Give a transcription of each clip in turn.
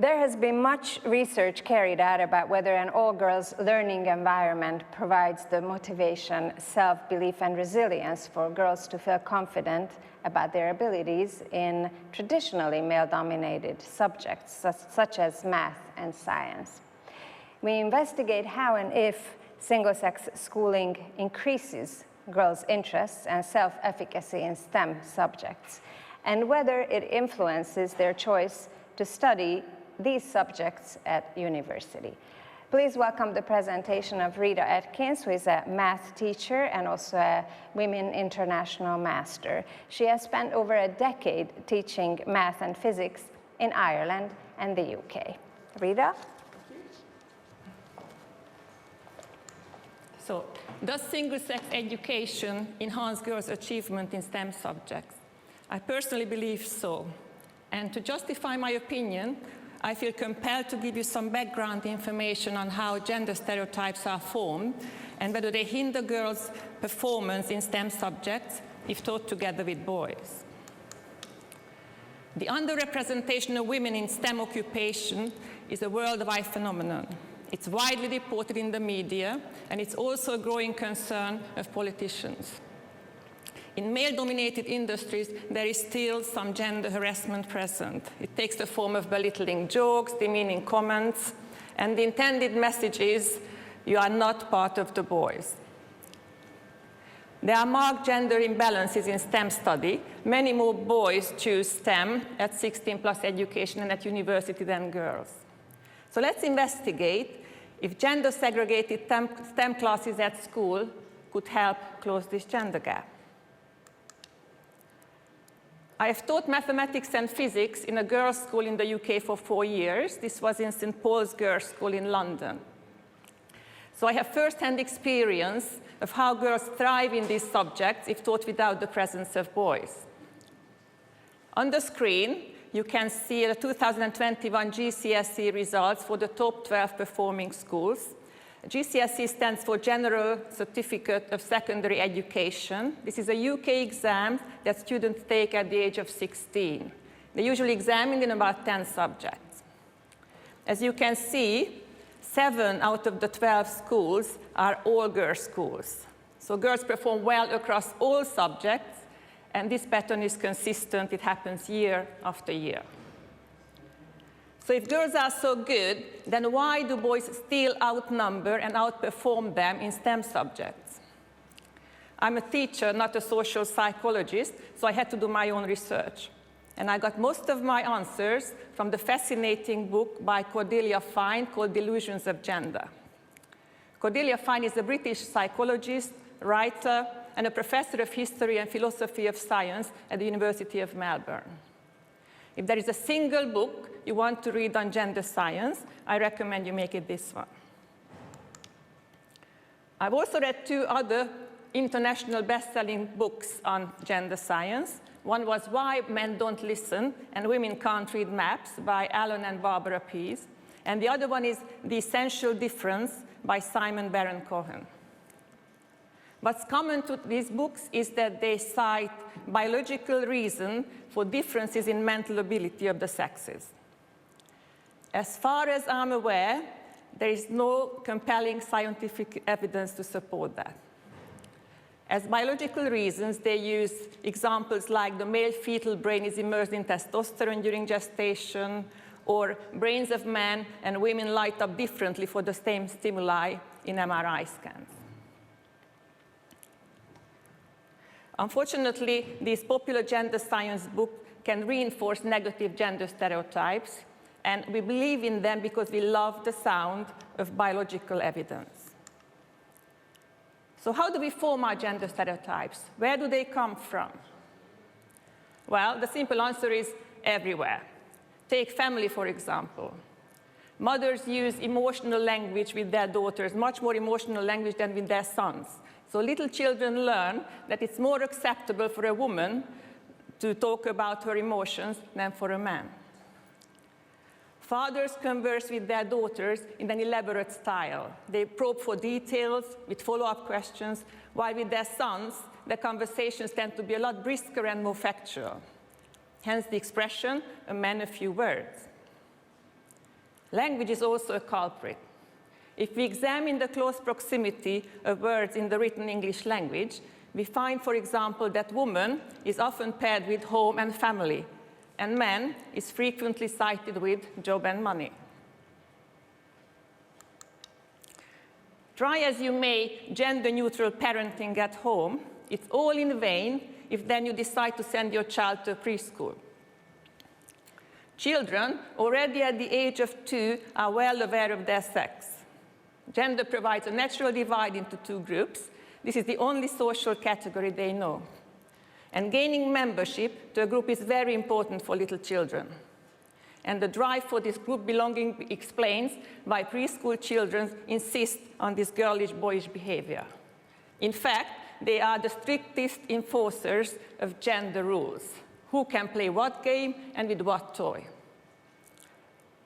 There has been much research carried out about whether an all-girls learning environment provides the motivation, self-belief, and resilience for girls to feel confident about their abilities in traditionally male-dominated subjects, such as math and science. We investigate how and if single-sex schooling increases girls' interests and self-efficacy in STEM subjects, and whether it influences their choice to study these subjects at university. Please welcome the presentation of Rita Atkins, who is a math teacher and also a Women International Master. She has spent over a decade teaching math and physics in Ireland and the UK. Rita? So, does single-sex education enhance girls' achievement in STEM subjects? I personally believe so. And to justify my opinion, I feel compelled to give you some background information on how gender stereotypes are formed and whether they hinder girls' performance in STEM subjects if taught together with boys. The underrepresentation of women in STEM occupation is a worldwide phenomenon. It's widely reported in the media, and it's also a growing concern of politicians. In male-dominated industries, there is still some gender harassment present. It takes the form of belittling jokes, demeaning comments, and the intended message is, you are not part of the boys. There are marked gender imbalances in STEM study. Many more boys choose STEM at 16+ education and at university than girls. So let's investigate if gender-segregated STEM classes at school could help close this gender gap. I have taught mathematics and physics in a girls' school in the UK for 4 years. This was in St. Paul's Girls' School in London. So I have first-hand experience of how girls thrive in these subjects if taught without the presence of boys. On the screen, you can see the 2021 GCSE results for the top 12 performing schools. GCSE stands for General Certificate of Secondary Education. This is a UK exam that students take at the age of 16. They usually examined in about 10 subjects. As you can see, 7 out of the 12 schools are all-girls schools. So girls perform well across all subjects, and this pattern is consistent. It happens year after year. So if girls are so good, then why do boys still outnumber and outperform them in STEM subjects? I'm a teacher, not a social psychologist, so I had to do my own research. And I got most of my answers from the fascinating book by Cordelia Fine called Delusions of Gender. Cordelia Fine is a British psychologist, writer, and a professor of history and philosophy of science at the University of Melbourne. If there is a single book you want to read on gender science, I recommend you make it this one. I've also read 2 other international best-selling books on gender science. One was Why Men Don't Listen and Women Can't Read Maps by Alan and Barbara Pease. And the other one is The Essential Difference by Simon Baron-Cohen. What's common to these books is that they cite biological reason for differences in mental ability of the sexes. As far as I'm aware, there is no compelling scientific evidence to support that. As biological reasons, they use examples like the male fetal brain is immersed in testosterone during gestation, or brains of men and women light up differently for the same stimuli in MRI scans. Unfortunately, these popular gender science books can reinforce negative gender stereotypes, and we believe in them because we love the sound of biological evidence. So how do we form our gender stereotypes? Where do they come from? Well, the simple answer is everywhere. Take family, for example. Mothers use emotional language with their daughters, much more emotional language than with their sons. So little children learn that it's more acceptable for a woman to talk about her emotions than for a man. Fathers converse with their daughters in an elaborate style. They probe for details with follow-up questions, while with their sons, their conversations tend to be a lot brisker and more factual. Hence the expression, a man, a few words. Language is also a culprit. If we examine the close proximity of words in the written English language, we find, for example, that woman is often paired with home and family, and man is frequently cited with job and money. Try as you may gender-neutral parenting at home, it's all in vain if then you decide to send your child to a preschool. Children, already at the age of 2, are well aware of their sex. Gender provides a natural divide into two groups. This is the only social category they know. And gaining membership to a group is very important for little children. And the drive for this group belonging explains why preschool children insist on this girlish, boyish behavior. In fact, they are the strictest enforcers of gender rules. Who can play what game and with what toy.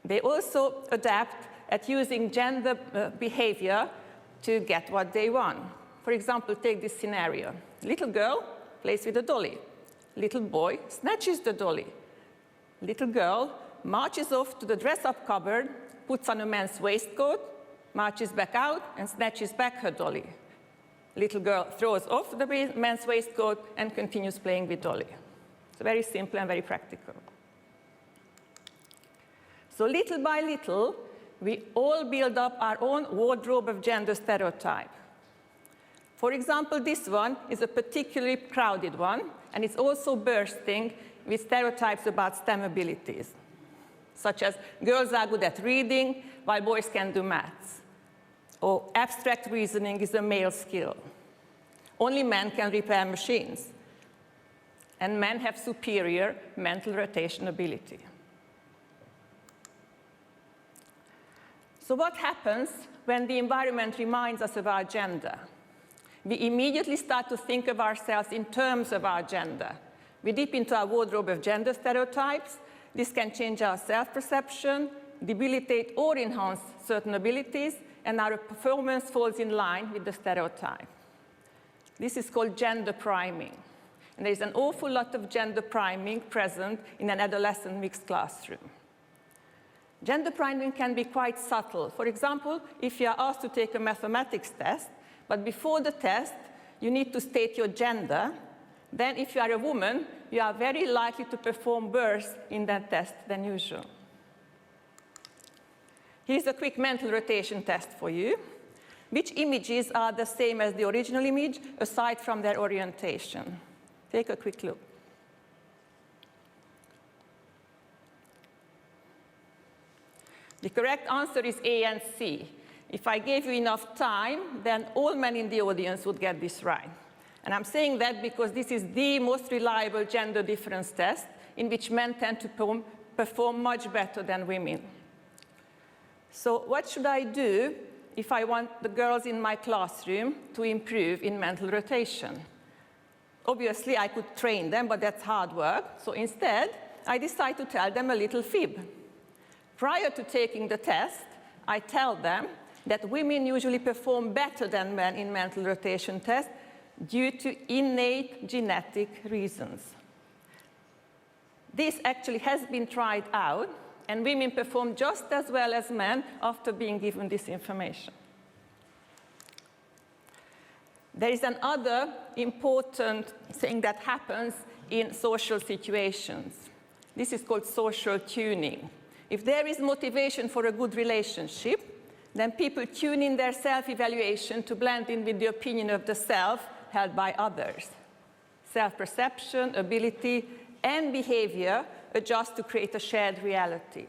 They also adapt at using gender behavior to get what they want. For example, take this scenario. Little girl plays with a dolly. Little boy snatches the dolly. Little girl marches off to the dress-up cupboard, puts on a man's waistcoat, marches back out, and snatches back her dolly. Little girl throws off the man's waistcoat and continues playing with dolly. It's very simple and very practical. So little by little, we all build up our own wardrobe of gender stereotype. For example, this one is a particularly crowded one, and it's also bursting with stereotypes about STEM abilities, such as girls are good at reading, while boys can do maths. Or abstract reasoning is a male skill. Only men can repair machines. And men have superior mental rotation ability. So what happens when the environment reminds us of our gender? We immediately start to think of ourselves in terms of our gender. We dip into our wardrobe of gender stereotypes. This can change our self-perception, debilitate or enhance certain abilities, and our performance falls in line with the stereotype. This is called gender priming. And there's an awful lot of gender priming present in an adolescent mixed classroom. Gender priming can be quite subtle. For example, if you are asked to take a mathematics test, but before the test, you need to state your gender, then if you are a woman, you are very likely to perform worse in that test than usual. Here's a quick mental rotation test for you. Which images are the same as the original image, aside from their orientation? Take a quick look. The correct answer is A and C. If I gave you enough time, then all men in the audience would get this right. And I'm saying that because this is the most reliable gender difference test in which men tend to perform much better than women. So what should I do if I want the girls in my classroom to improve in mental rotation? Obviously, I could train them, but that's hard work. So instead, I decide to tell them a little fib. Prior to taking the test, I tell them that women usually perform better than men in mental rotation tests due to innate genetic reasons. This actually has been tried out, and women perform just as well as men after being given this information. There is another important thing that happens in social situations. This is called social tuning. If there is motivation for a good relationship, then people tune in their self-evaluation to blend in with the opinion of the self held by others. Self-perception, ability, and behavior adjust to create a shared reality.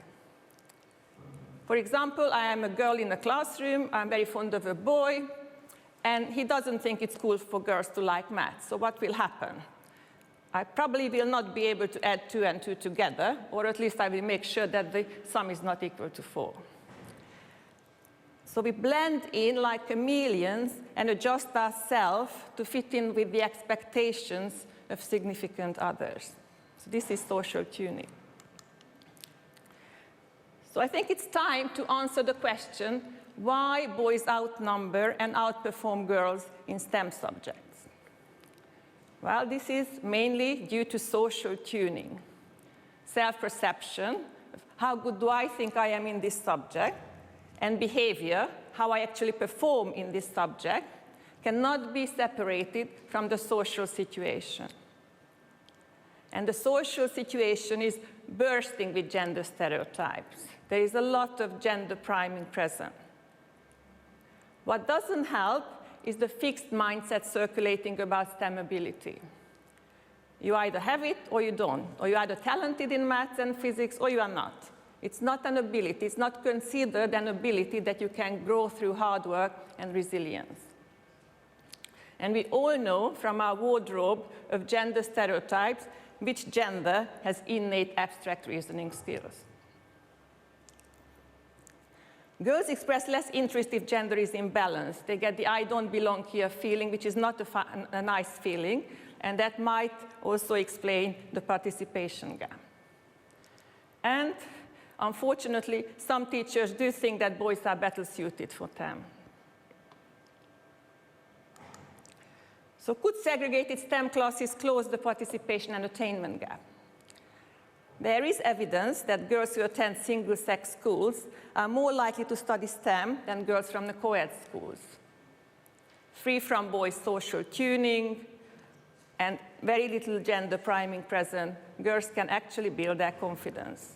For example, I am a girl in a classroom, I'm very fond of a boy, and he doesn't think it's cool for girls to like math. So what will happen? I probably will not be able to add 2 and 2 together, or at least I will make sure that the sum is not equal to 4. So we blend in like chameleons and adjust ourselves to fit in with the expectations of significant others. So this is social tuning. So I think it's time to answer the question, why boys outnumber and outperform girls in STEM subjects? Well, this is mainly due to social tuning. Self-perception, how good do I think I am in this subject, and behavior, how I actually perform in this subject, cannot be separated from the social situation. And the social situation is bursting with gender stereotypes. There is a lot of gender priming present. What doesn't help is the fixed mindset circulating about STEM ability. You either have it or you don't, or you're either talented in maths and physics or you are not. It's not an ability, it's not considered an ability that you can grow through hard work and resilience. And we all know from our wardrobe of gender stereotypes which gender has innate abstract reasoning skills. Girls express less interest if gender is imbalanced. They get the I don't belong here feeling, which is not a nice feeling, and that might also explain the participation gap. And unfortunately, some teachers do think that boys are better suited for STEM. So could segregated STEM classes close the participation and attainment gap? There is evidence that girls who attend single-sex schools are more likely to study STEM than girls from the co-ed schools. Free from boys' social tuning and very little gender priming present, girls can actually build their confidence.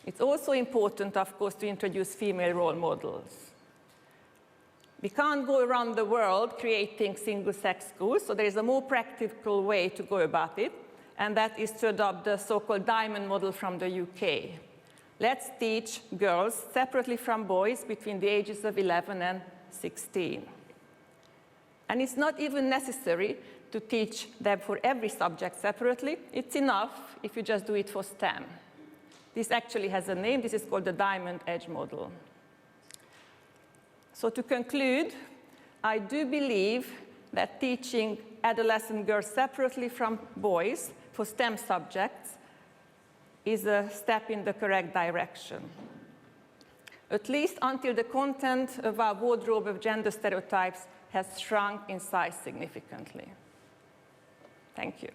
It's also important, of course, to introduce female role models. We can't go around the world creating single-sex schools, so there is a more practical way to go about it, and that is to adopt the so-called diamond model from the UK. Let's teach girls separately from boys between the ages of 11 and 16. And it's not even necessary to teach them for every subject separately. It's enough if you just do it for STEM. This actually has a name. This is called the diamond edge model. So to conclude, I do believe that teaching adolescent girls separately from boys for STEM subjects is a step in the correct direction, at least until the content of our wardrobe of gender stereotypes has shrunk in size significantly. Thank you.